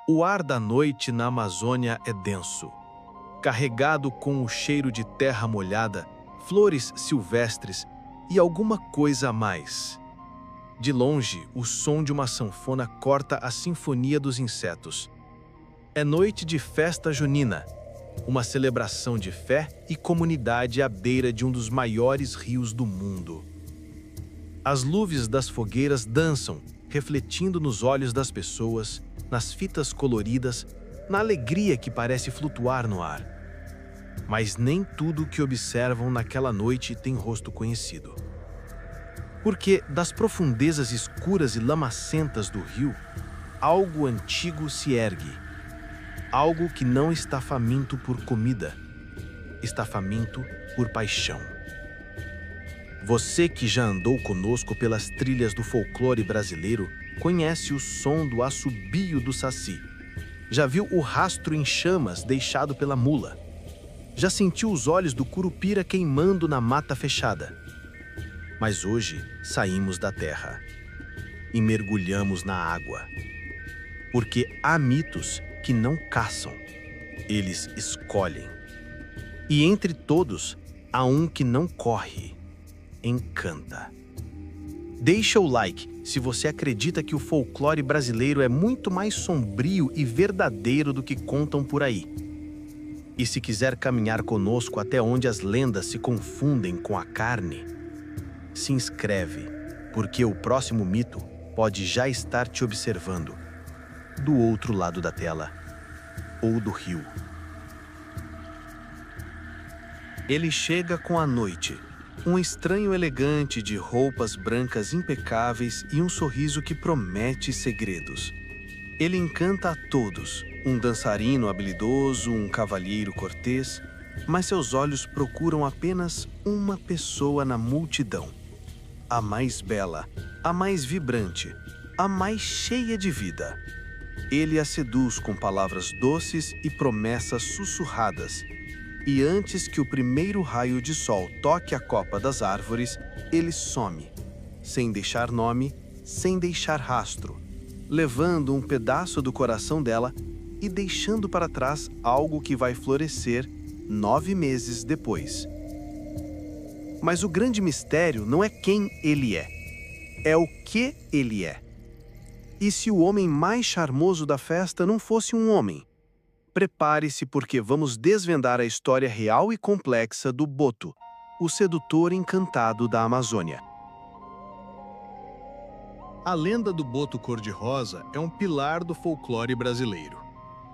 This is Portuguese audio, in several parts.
O ar da noite na Amazônia é denso, carregado com o cheiro de terra molhada, flores silvestres e alguma coisa a mais. De longe, o som de uma sanfona corta a sinfonia dos insetos. É noite de festa junina, uma celebração de fé e comunidade à beira de um dos maiores rios do mundo. As luzes das fogueiras dançam, refletindo nos olhos das pessoas, nas fitas coloridas, na alegria que parece flutuar no ar. Mas nem tudo o que observam naquela noite tem rosto conhecido. Porque das profundezas escuras e lamacentas do rio, algo antigo se ergue. Algo que não está faminto por comida, está faminto por paixão. Você que já andou conosco pelas trilhas do folclore brasileiro, conhece o som do assobio do saci. Já viu o rastro em chamas deixado pela mula. Já sentiu os olhos do curupira queimando na mata fechada. Mas hoje saímos da terra e mergulhamos na água. Porque há mitos que não caçam, eles escolhem. E entre todos, há um que não corre, encanta. Deixa o like se você acredita que o folclore brasileiro é muito mais sombrio e verdadeiro do que contam por aí. E se quiser caminhar conosco até onde as lendas se confundem com a carne, se inscreve, porque o próximo mito pode já estar te observando, do outro lado da tela ou do rio. Ele chega com a noite, um estranho elegante de roupas brancas impecáveis e um sorriso que promete segredos. Ele encanta a todos, um dançarino habilidoso, um cavalheiro cortês, mas seus olhos procuram apenas uma pessoa na multidão. A mais bela, a mais vibrante, a mais cheia de vida. Ele a seduz com palavras doces e promessas sussurradas. E antes que o primeiro raio de sol toque a copa das árvores, ele some, sem deixar nome, sem deixar rastro, levando um pedaço do coração dela e deixando para trás algo que vai florescer 9 meses depois. Mas o grande mistério não é quem ele é o que ele é. E se o homem mais charmoso da festa não fosse um homem? Prepare-se porque vamos desvendar a história real e complexa do Boto, o sedutor encantado da Amazônia. A lenda do Boto cor-de-rosa é um pilar do folclore brasileiro.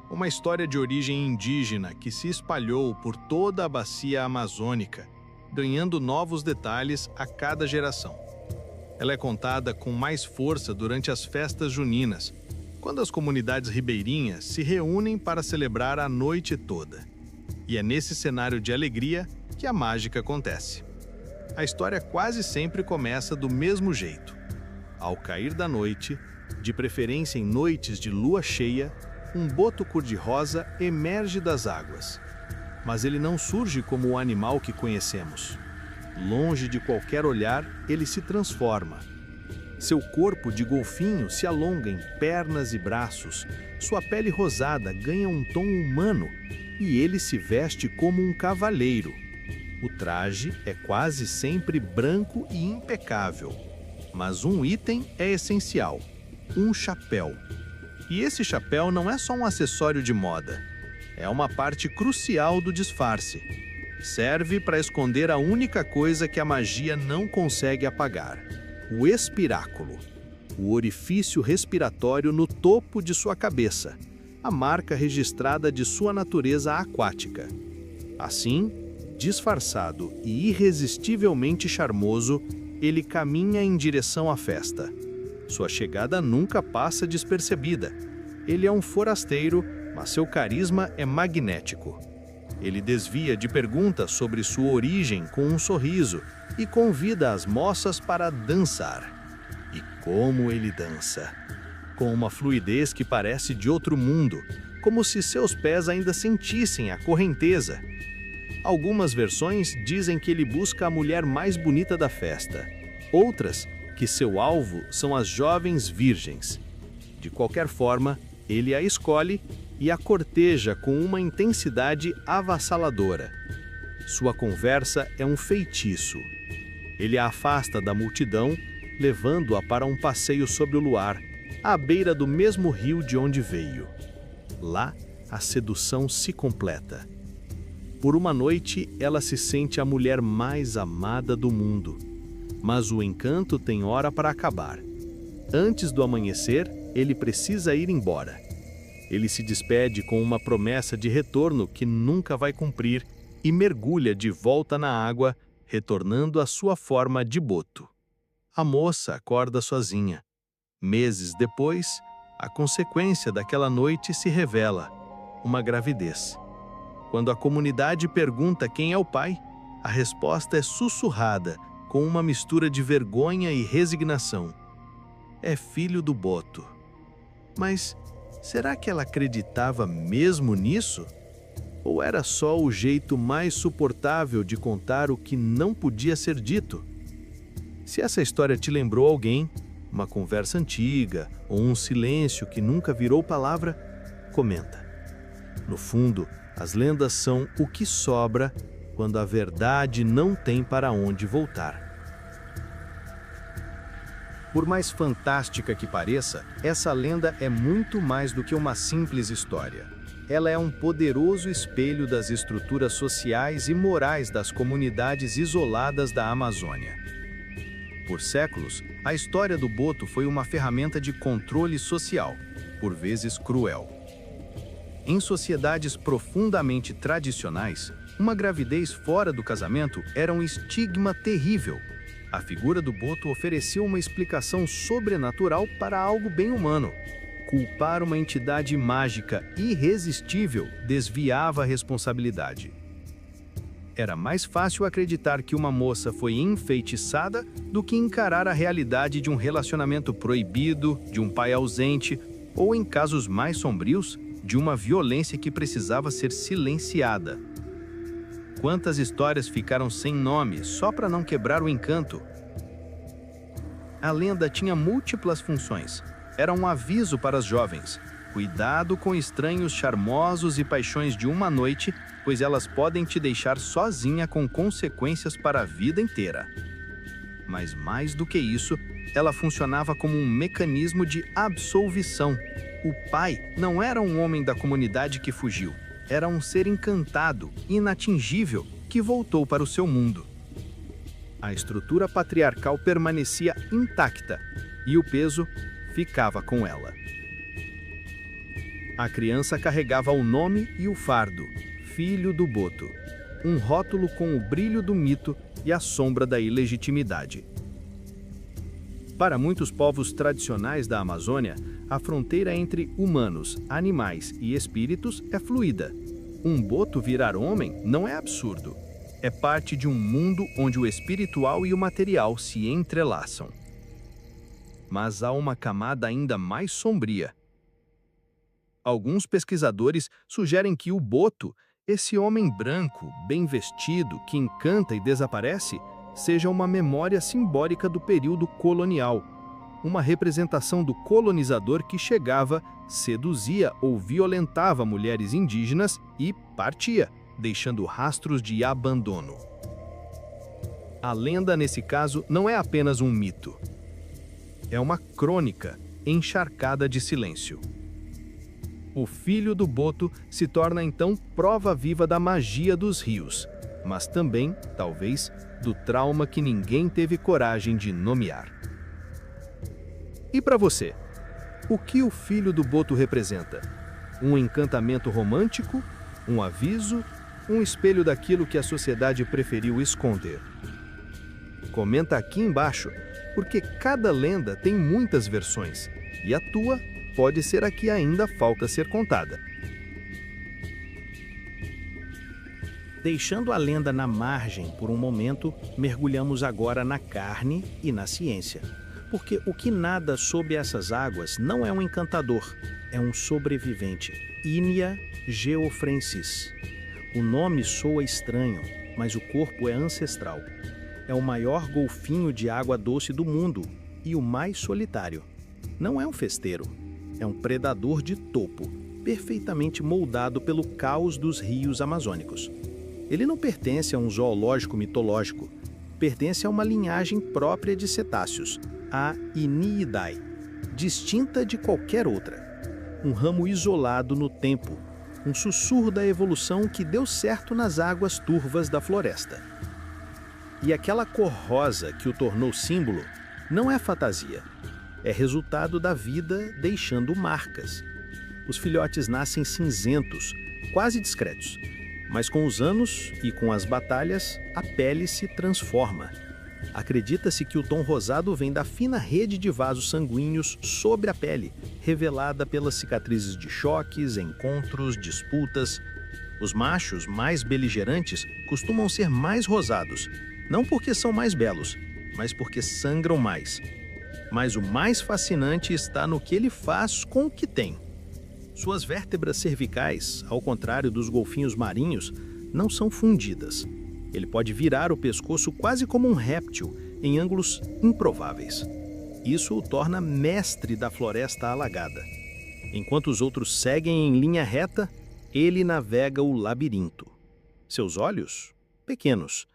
Uma história de origem indígena que se espalhou por toda a bacia amazônica, ganhando novos detalhes a cada geração. Ela é contada com mais força durante as festas juninas, quando as comunidades ribeirinhas se reúnem para celebrar a noite toda. E é nesse cenário de alegria que a mágica acontece. A história quase sempre começa do mesmo jeito. Ao cair da noite, de preferência em noites de lua cheia, um boto cor-de-rosa emerge das águas. Mas ele não surge como o animal que conhecemos. Longe de qualquer olhar, ele se transforma. Seu corpo de golfinho se alonga em pernas e braços, sua pele rosada ganha um tom humano e ele se veste como um cavaleiro. O traje é quase sempre branco e impecável, mas um item é essencial: um chapéu. E esse chapéu não é só um acessório de moda, é uma parte crucial do disfarce. Serve para esconder a única coisa que a magia não consegue apagar: o espiráculo, o orifício respiratório no topo de sua cabeça, a marca registrada de sua natureza aquática. Assim, disfarçado e irresistivelmente charmoso, ele caminha em direção à festa. Sua chegada nunca passa despercebida. Ele é um forasteiro, mas seu carisma é magnético. Ele desvia de perguntas sobre sua origem com um sorriso e convida as moças para dançar. E como ele dança! Com uma fluidez que parece de outro mundo, como se seus pés ainda sentissem a correnteza. Algumas versões dizem que ele busca a mulher mais bonita da festa. Outras, que seu alvo são as jovens virgens. De qualquer forma, Ele a escolhe e a corteja com uma intensidade avassaladora. Sua conversa é um feitiço. Ele a afasta da multidão, levando-a para um passeio sobre o luar, à beira do mesmo rio de onde veio. Lá, a sedução se completa. Por uma noite, ela se sente a mulher mais amada do mundo. Mas o encanto tem hora para acabar. Antes do amanhecer, ele precisa ir embora. Ele se despede com uma promessa de retorno que nunca vai cumprir e mergulha de volta na água, retornando à sua forma de boto. A moça acorda sozinha. Meses depois, a consequência daquela noite se revela: uma gravidez. Quando a comunidade pergunta quem é o pai, a resposta é sussurrada, com uma mistura de vergonha e resignação. É filho do boto. Mas será que ela acreditava mesmo nisso? Ou era só o jeito mais suportável de contar o que não podia ser dito? Se essa história te lembrou alguém, uma conversa antiga ou um silêncio que nunca virou palavra, comenta. No fundo, as lendas são o que sobra quando a verdade não tem para onde voltar. Por mais fantástica que pareça, essa lenda é muito mais do que uma simples história. Ela é um poderoso espelho das estruturas sociais e morais das comunidades isoladas da Amazônia. Por séculos, a história do boto foi uma ferramenta de controle social, por vezes cruel. Em sociedades profundamente tradicionais, uma gravidez fora do casamento era um estigma terrível. A figura do boto oferecia uma explicação sobrenatural para algo bem humano. Culpar uma entidade mágica irresistível desviava a responsabilidade. Era mais fácil acreditar que uma moça foi enfeitiçada do que encarar a realidade de um relacionamento proibido, de um pai ausente, ou, em casos mais sombrios, de uma violência que precisava ser silenciada. Quantas histórias ficaram sem nome só para não quebrar o encanto? A lenda tinha múltiplas funções. Era um aviso para as jovens. Cuidado com estranhos charmosos e paixões de uma noite, pois elas podem te deixar sozinha com consequências para a vida inteira. Mas mais do que isso, ela funcionava como um mecanismo de absolvição. O pai não era um homem da comunidade que fugiu. Era um ser encantado, inatingível, que voltou para o seu mundo. A estrutura patriarcal permanecia intacta e o peso ficava com ela. A criança carregava o nome e o fardo, filho do boto, um rótulo com o brilho do mito e a sombra da ilegitimidade. Para muitos povos tradicionais da Amazônia, a fronteira entre humanos, animais e espíritos é fluida. Um boto virar homem não é absurdo. É parte de um mundo onde o espiritual e o material se entrelaçam. Mas há uma camada ainda mais sombria. Alguns pesquisadores sugerem que o boto, esse homem branco, bem vestido, que encanta e desaparece, seja uma memória simbólica do período colonial, uma representação do colonizador que chegava, seduzia ou violentava mulheres indígenas e partia, deixando rastros de abandono. A lenda, nesse caso, não é apenas um mito. É uma crônica encharcada de silêncio. O filho do boto se torna então prova viva da magia dos rios, mas também, talvez, do trauma que ninguém teve coragem de nomear. E para você, o que o filho do boto representa? Um encantamento romântico? Um aviso? Um espelho daquilo que a sociedade preferiu esconder? Comenta aqui embaixo, porque cada lenda tem muitas versões, e a tua pode ser a que ainda falta ser contada. Deixando a lenda na margem por um momento, mergulhamos agora na carne e na ciência. Porque o que nada sob essas águas não é um encantador, é um sobrevivente. Inia geofrensis. O nome soa estranho, mas o corpo é ancestral. É o maior golfinho de água doce do mundo e o mais solitário. Não é um festeiro. É um predador de topo, perfeitamente moldado pelo caos dos rios amazônicos. Ele não pertence a um zoológico mitológico, pertence a uma linhagem própria de cetáceos, a Iniidae, distinta de qualquer outra. Um ramo isolado no tempo, um sussurro da evolução que deu certo nas águas turvas da floresta. E aquela cor rosa que o tornou símbolo não é fantasia, é resultado da vida deixando marcas. Os filhotes nascem cinzentos, quase discretos, mas com os anos e com as batalhas, a pele se transforma. Acredita-se que o tom rosado vem da fina rede de vasos sanguíneos sobre a pele, revelada pelas cicatrizes de choques, encontros, disputas. Os machos mais beligerantes costumam ser mais rosados, não porque são mais belos, mas porque sangram mais. Mas o mais fascinante está no que ele faz com o que tem. Suas vértebras cervicais, ao contrário dos golfinhos marinhos, não são fundidas. Ele pode virar o pescoço quase como um réptil, em ângulos improváveis. Isso o torna mestre da floresta alagada. Enquanto os outros seguem em linha reta, ele navega o labirinto. Seus olhos? Pequenos.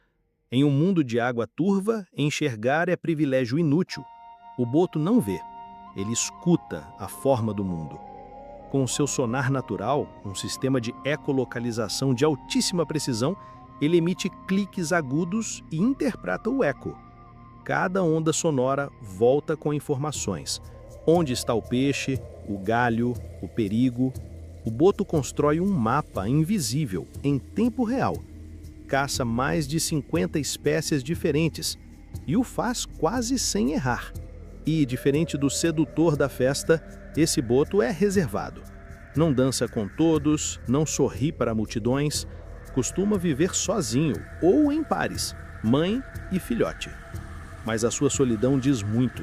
Em um mundo de água turva, enxergar é privilégio inútil. O boto não vê, ele escuta a forma do mundo. Com o seu sonar natural, um sistema de ecolocalização de altíssima precisão, ele emite cliques agudos e interpreta o eco. Cada onda sonora volta com informações. Onde está o peixe, o galho, o perigo. O boto constrói um mapa invisível, em tempo real. Caça mais de 50 espécies diferentes e o faz quase sem errar. E, diferente do sedutor da festa, esse boto é reservado. Não dança com todos, não sorri para multidões, costuma viver sozinho ou em pares, mãe e filhote. Mas a sua solidão diz muito,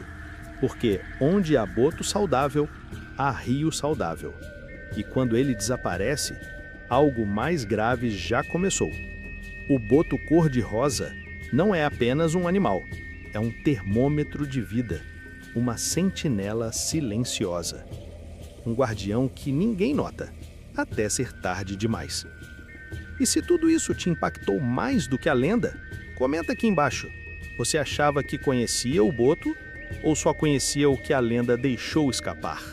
porque onde há boto saudável, há rio saudável. E quando ele desaparece, algo mais grave já começou. O boto cor-de-rosa não é apenas um animal, é um termômetro de vida, uma sentinela silenciosa. Um guardião que ninguém nota, até ser tarde demais. E se tudo isso te impactou mais do que a lenda, comenta aqui embaixo. Você achava que conhecia o boto ou só conhecia o que a lenda deixou escapar?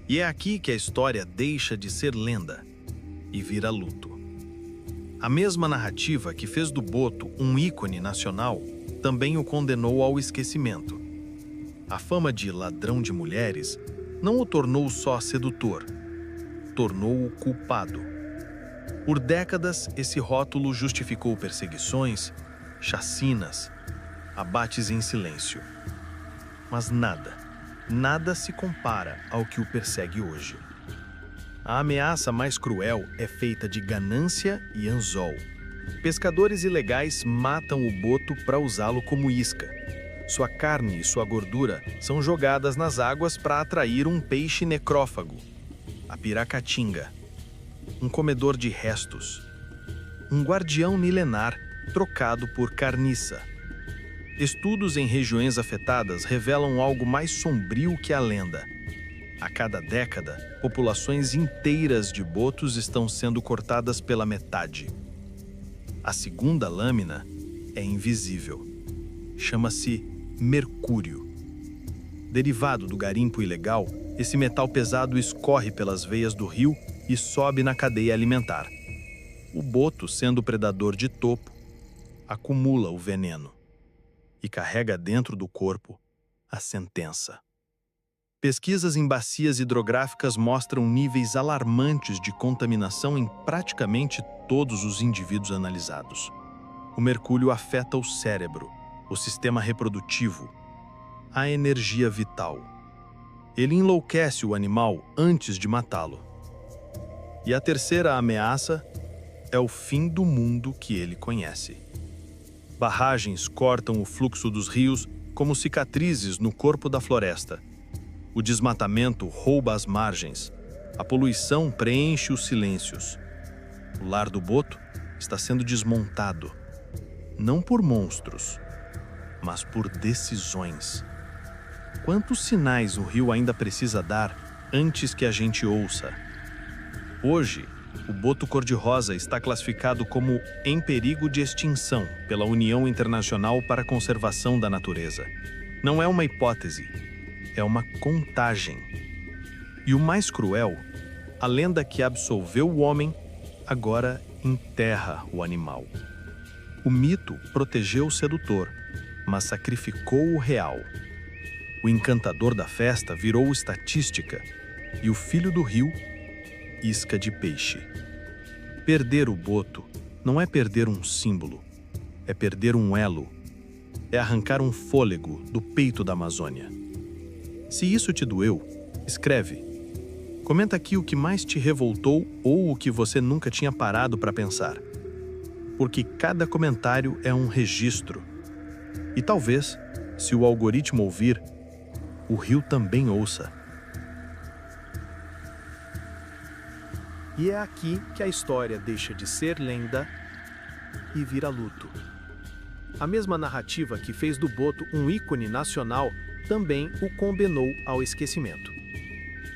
E é aqui que a história deixa de ser lenda e vira luto. A mesma narrativa que fez do boto um ícone nacional também o condenou ao esquecimento. A fama de ladrão de mulheres não o tornou só sedutor, tornou-o culpado. Por décadas, esse rótulo justificou perseguições, chacinas, abates em silêncio. Mas nada se compara ao que o persegue hoje. A ameaça mais cruel é feita de ganância e anzol. Pescadores ilegais matam o boto para usá-lo como isca. Sua carne e sua gordura são jogadas nas águas para atrair um peixe necrófago, a piracatinga, um comedor de restos, um guardião milenar trocado por carniça. Estudos em regiões afetadas revelam algo mais sombrio que a lenda. A cada década, populações inteiras de botos estão sendo cortadas pela metade. A segunda lâmina é invisível. Chama-se mercúrio. Derivado do garimpo ilegal, esse metal pesado escorre pelas veias do rio e sobe na cadeia alimentar. O boto, sendo predador de topo, acumula o veneno e carrega dentro do corpo a sentença. Pesquisas em bacias hidrográficas mostram níveis alarmantes de contaminação em praticamente todos os indivíduos analisados. O mercúrio afeta o cérebro, o sistema reprodutivo, a energia vital. Ele enlouquece o animal antes de matá-lo. E a terceira ameaça é o fim do mundo que ele conhece. Barragens cortam o fluxo dos rios como cicatrizes no corpo da floresta. O desmatamento rouba as margens. A poluição preenche os silêncios. O lar do boto está sendo desmontado, não por monstros, mas por decisões. Quantos sinais o rio ainda precisa dar antes que a gente ouça? Hoje, o boto cor-de-rosa está classificado como em perigo de extinção pela União Internacional para a Conservação da Natureza. Não é uma hipótese, é uma contagem. E o mais cruel, a lenda que absolveu o homem, agora enterra o animal. O mito protegeu o sedutor, mas sacrificou o real. O encantador da festa virou estatística e o filho do rio, isca de peixe. Perder o boto não é perder um símbolo, é perder um elo, é arrancar um fôlego do peito da Amazônia. Se isso te doeu, escreve. Comenta aqui o que mais te revoltou ou o que você nunca tinha parado para pensar. Porque cada comentário é um registro. E talvez, se o algoritmo ouvir, o rio também ouça. E é aqui que a história deixa de ser lenda e vira luto. A mesma narrativa que fez do boto um ícone nacional também o condenou ao esquecimento.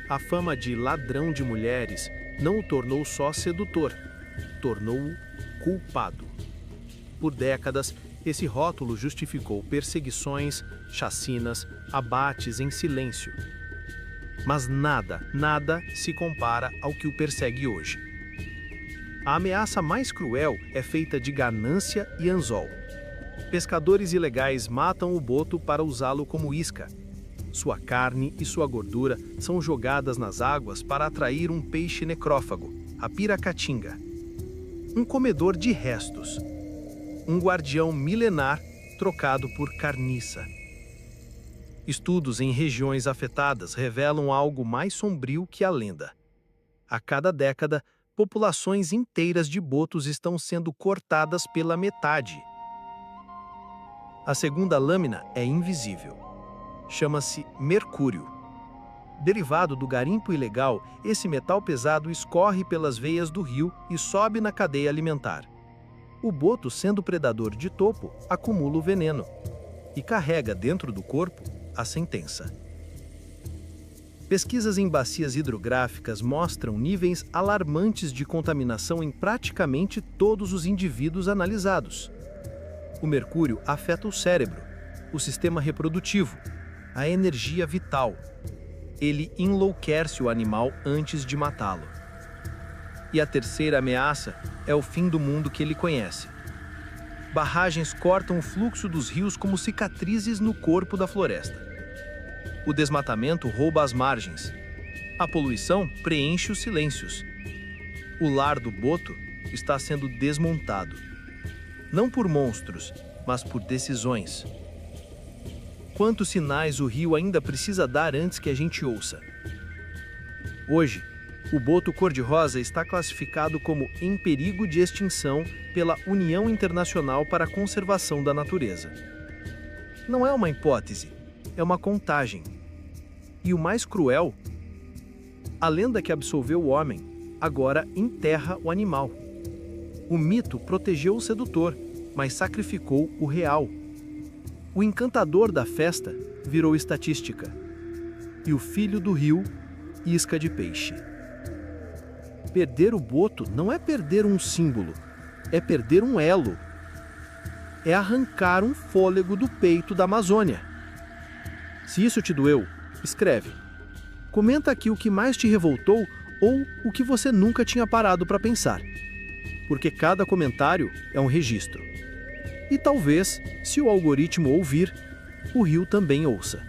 A fama de ladrão de mulheres não o tornou só sedutor, tornou-o culpado. Por décadas, esse rótulo justificou perseguições, chacinas, abates em silêncio. Mas nada se compara ao que o persegue hoje. A ameaça mais cruel é feita de ganância e anzol. Pescadores ilegais matam o boto para usá-lo como isca. Sua carne e sua gordura são jogadas nas águas para atrair um peixe necrófago, a piracatinga. Um comedor de restos. Um guardião milenar trocado por carniça. Estudos em regiões afetadas revelam algo mais sombrio que a lenda. A cada década, populações inteiras de botos estão sendo cortadas pela metade. A segunda lâmina é invisível. Chama-se mercúrio. Derivado do garimpo ilegal, esse metal pesado escorre pelas veias do rio e sobe na cadeia alimentar. O boto, sendo predador de topo, acumula o veneno e carrega dentro do corpo a sentença. Pesquisas em bacias hidrográficas mostram níveis alarmantes de contaminação em praticamente todos os indivíduos analisados. O mercúrio afeta o cérebro, o sistema reprodutivo, a energia vital. Ele enlouquece o animal antes de matá-lo. E a terceira ameaça é o fim do mundo que ele conhece. Barragens cortam o fluxo dos rios como cicatrizes no corpo da floresta. O desmatamento rouba as margens. A poluição preenche os silêncios. O lar do boto está sendo desmontado. Não por monstros, mas por decisões. Quantos sinais o rio ainda precisa dar antes que a gente ouça? Hoje, o boto cor-de-rosa está classificado como em perigo de extinção pela União Internacional para a Conservação da Natureza. Não é uma hipótese, é uma contagem. E o mais cruel, a lenda que absolveu o homem agora enterra o animal. O mito protegeu o sedutor, mas sacrificou o real. O encantador da festa virou estatística. E o filho do rio, isca de peixe. Perder o boto não é perder um símbolo, é perder um elo. É arrancar um fôlego do peito da Amazônia. Se isso te doeu, escreve. Comenta aqui o que mais te revoltou ou o que você nunca tinha parado para pensar. Porque cada comentário é um registro. E talvez, se o algoritmo ouvir, o rio também ouça.